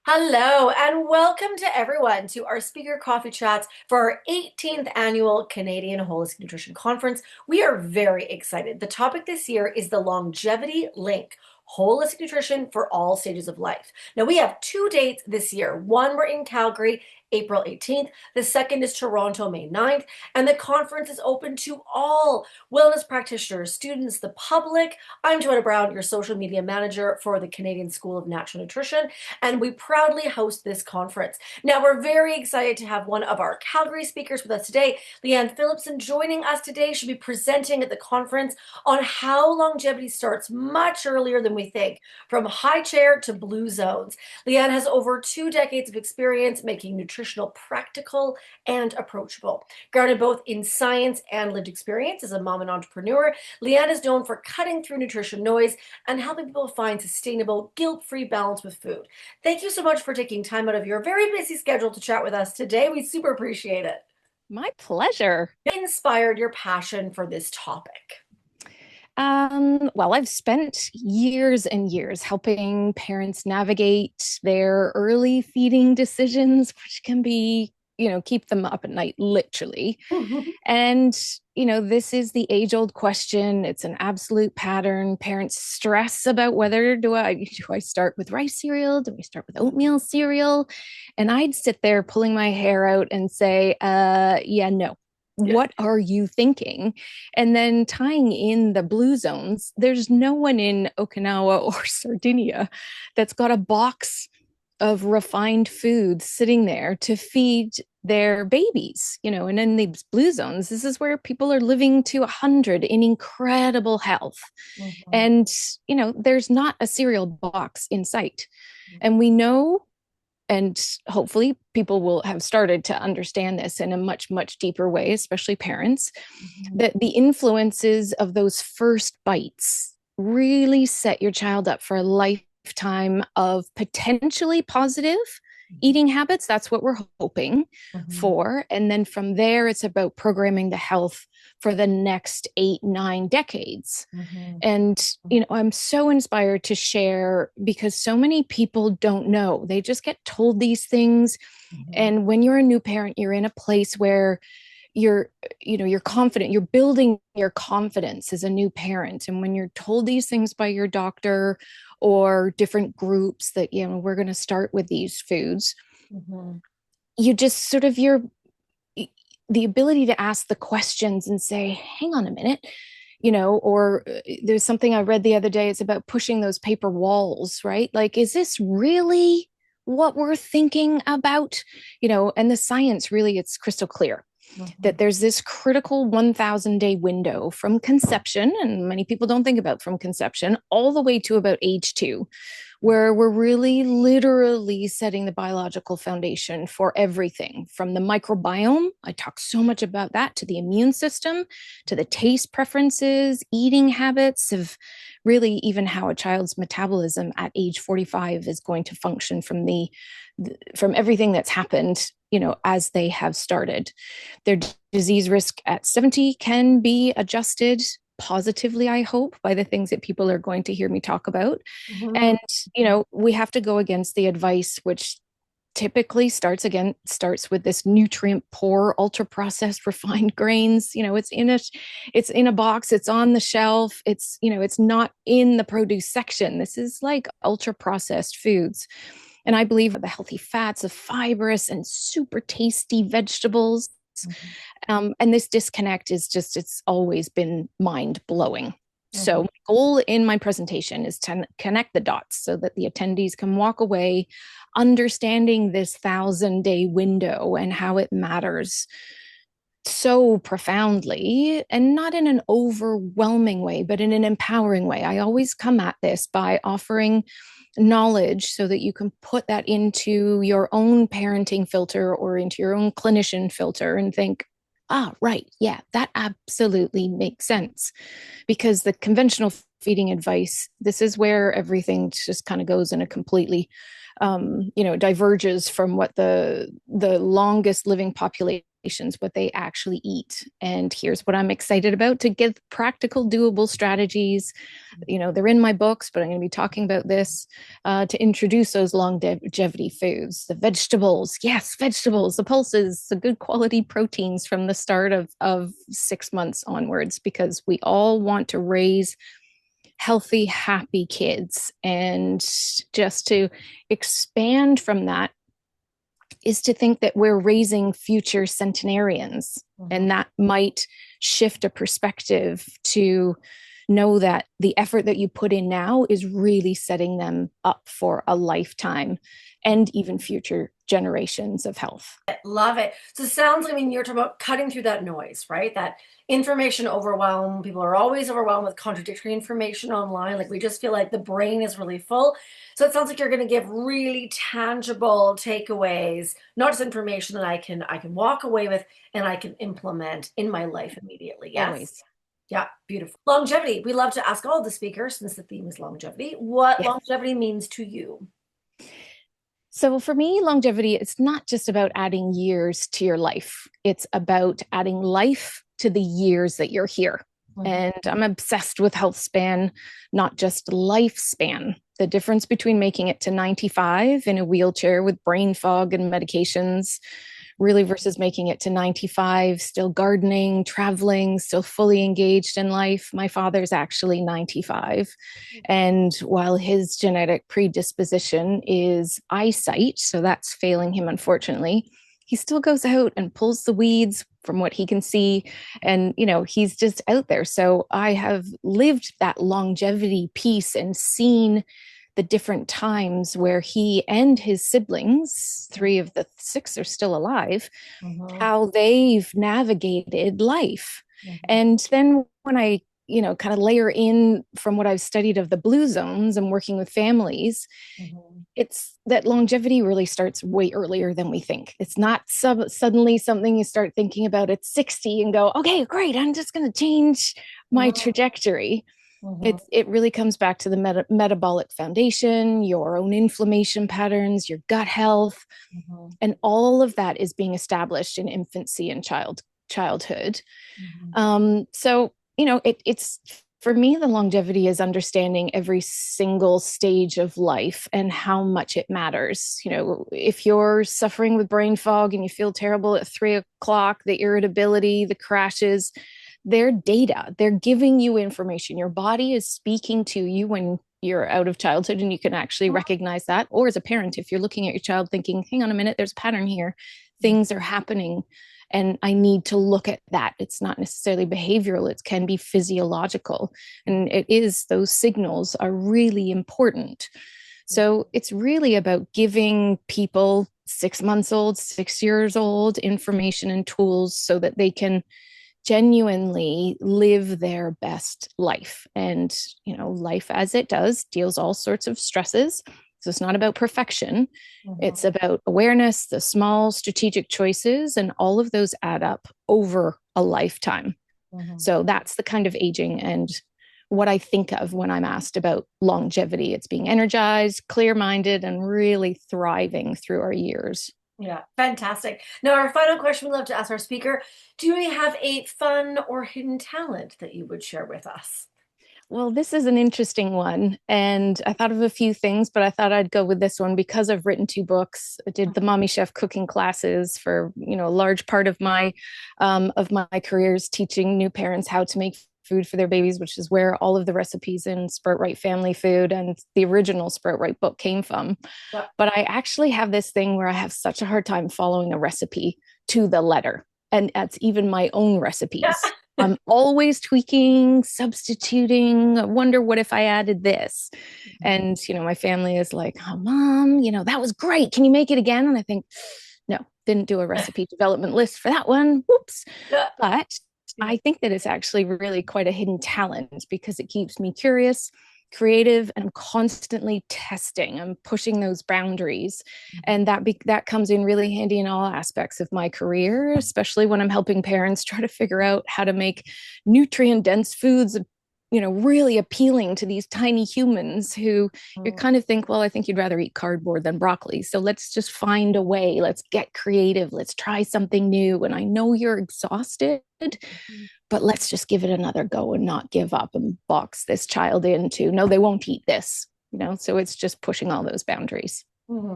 Hello, and welcome to everyone to our speaker coffee chats for our 18th annual Canadian Holistic Nutrition Conference. We are very excited. The topic this year is the longevity link. Holistic nutrition for all stages of life. Now, we have two dates this year. One, we're in Calgary, April 18th. The second is Toronto, May 9th. And the conference is open to all wellness practitioners, students, the public. I'm Joanna Brown, your social media manager for the Canadian School of Natural Nutrition, and we proudly host this conference. Now, we're very excited to have one of our Calgary speakers with us today. Lianne Phillipson joining us today. She'll be presenting at the conference on how longevity starts much earlier than we think, from high chair to blue zones. Lianne has over 2 decades of experience making nutritional practical and approachable. Grounded both in science and lived experience as a mom and entrepreneur, Lianne is known for cutting through nutrition noise and helping people find sustainable, guilt-free balance with food. Thank you so much for taking time out of your very busy schedule to chat with us today. We super appreciate it. My pleasure. What inspired your passion for this topic? Well, I've spent years and years helping parents navigate their early feeding decisions, which can be, keep them up at night, literally. And, this is the age-old question. It's an absolute pattern. Parents stress about whether do I start with rice cereal? Do I start with oatmeal cereal? And I'd sit there pulling my hair out and say, yeah, no. What are you thinking? And then tying in the blue zones, there's no one in Okinawa or Sardinia that's got a box of refined foods sitting there to feed their babies, and in these blue zones, this is where people are living to 100 in incredible health. And, there's not a cereal box in sight. And we know, and hopefully people will have started to understand this in a much, much deeper way, especially parents, that the influences of those first bites really set your child up for a lifetime of potentially positive eating habits. That's what we're hoping for. And then from there, it's about programming the health for the next 8-9 decades. And, I'm so inspired to share because so many people don't know. They just get told these things. And when you're a new parent, you're in a place where you're confident, you're building your confidence as a new parent. And when you're told these things by your doctor or different groups that, we're going to start with these foods, you just sort of the ability to ask the questions and say, hang on a minute, or there's something I read the other day. It's about pushing those paper walls, right? Like, is this really what we're thinking about? And the science really, it's crystal clear. That there's this critical 1,000-day window from conception, and many people don't think about from conception, all the way to about age 2, where we're really literally setting the biological foundation for everything from the microbiome. I talk so much about that, to the immune system, to the taste preferences, eating habits, of really even how a child's metabolism at age 45 is going to function from everything that's happened, as they have started. Their disease risk at 70 can be adjusted positively, I hope, by the things that people are going to hear me talk about. And, we have to go against the advice, which typically starts with this nutrient poor, ultra processed, refined grains. It's in a box, it's on the shelf. It's not in the produce section. This is like ultra processed foods. And I believe the healthy fats of fibrous and super tasty vegetables. And this disconnect is it's always been mind blowing. So my goal in my presentation is to connect the dots so that the attendees can walk away understanding this 1,000-day window and how it matters so profoundly, and not in an overwhelming way, but in an empowering way. I always come at this by offering knowledge so that you can put that into your own parenting filter or into your own clinician filter and think, right, yeah, that absolutely makes sense. Because the conventional feeding advice, this is where everything just kind of goes in a completely diverges from what the longest living populations, what they actually eat. And here's what I'm excited about to give practical, doable strategies. They're in my books, but I'm going to be talking about this to introduce those longevity foods. The vegetables, yes, vegetables, the pulses, the good quality proteins from the start of 6 months onwards, because we all want to raise healthy, happy kids. And just to expand from that is to think that we're raising future centenarians. Mm-hmm. And that might shift a perspective to know that the effort that you put in now is really setting them up for a lifetime and even future generations of health. Love it. So it sounds like, you're talking about cutting through that noise, right? That information overwhelm. People are always overwhelmed with contradictory information online. Like, we just feel like the brain is really full. So it sounds like you're going to give really tangible takeaways, not just information that I can walk away with and I can implement in my life immediately. Yes. Always. Yeah, beautiful. Longevity. We love to ask all the speakers, since the theme is longevity, what longevity means to you. So for me, longevity, it's not just about adding years to your life. It's about adding life to the years that you're here. Mm-hmm. And I'm obsessed with health span, not just lifespan. The difference between making it to 95 in a wheelchair with brain fog and medications, really, versus making it to 95, still gardening, traveling, still fully engaged in life. My father's actually 95. And while his genetic predisposition is eyesight, so that's failing him, unfortunately, he still goes out and pulls the weeds from what he can see. And, he's just out there. So I have lived that longevity piece and seen the different times where he and his siblings, 3 of the 6 are still alive, mm-hmm. how they've navigated life. Mm-hmm. And then when I, kind of layer in from what I've studied of the blue zones and working with families, mm-hmm. it's that longevity really starts way earlier than we think. It's not suddenly something you start thinking about at 60 and go, okay, great, I'm just going to change my trajectory. Mm-hmm. It really comes back to the metabolic foundation, your own inflammation patterns, your gut health, mm-hmm. and all of that is being established in infancy and childhood. Mm-hmm. So, it's for me, the longevity is understanding every single stage of life and how much it matters. If you're suffering with brain fog and you feel terrible at 3 o'clock, the irritability, the crashes, they're data. They're giving you information. Your body is speaking to you when you're out of childhood, and you can actually recognize that. Or as a parent, if you're looking at your child thinking, hang on a minute, there's a pattern here. Things are happening and I need to look at that. It's not necessarily behavioral. It can be physiological. And it is, those signals are really important. So it's really about giving people 6 months old, 6 years old information and tools so that they can genuinely live their best life. And, life as it does deals all sorts of stresses. So it's not about perfection. Mm-hmm. It's about awareness, the small strategic choices, and all of those add up over a lifetime. Mm-hmm. So that's the kind of aging and what I think of when I'm asked about longevity. It's being energized, clear-minded, and really thriving through our years. Yeah, fantastic. Now, our final question we love to ask our speaker, do you have a fun or hidden talent that you would share with us? Well, this is an interesting one. And I thought of a few things, but I thought I'd go with this one because I've written 2 books. I did the Mommy Chef cooking classes for, a large part of my career is teaching new parents how to make food for their babies, which is where all of the recipes in Sprout Right Family Food and the original Sprout Right book came from. Yeah. But I actually have this thing where I have such a hard time following a recipe to the letter. And that's even my own recipes. Yeah. I'm always tweaking, substituting. I wonder what if I added this? And, my family is like, oh, Mom, that was great. Can you make it again? And I think, no, didn't do a recipe development list for that one. Whoops. Yeah. But I think that it's actually really quite a hidden talent because it keeps me curious, creative, and I'm constantly testing. I'm pushing those boundaries. And that comes in really handy in all aspects of my career, especially when I'm helping parents try to figure out how to make nutrient-dense foods, really appealing to these tiny humans who you Mm. kind of think, well, I think you'd rather eat cardboard than broccoli. So let's just find a way. Let's get creative. Let's try something new. And I know you're exhausted, but let's just give it another go and not give up and box this child into, no, they won't eat this. So it's just pushing all those boundaries. Mhm.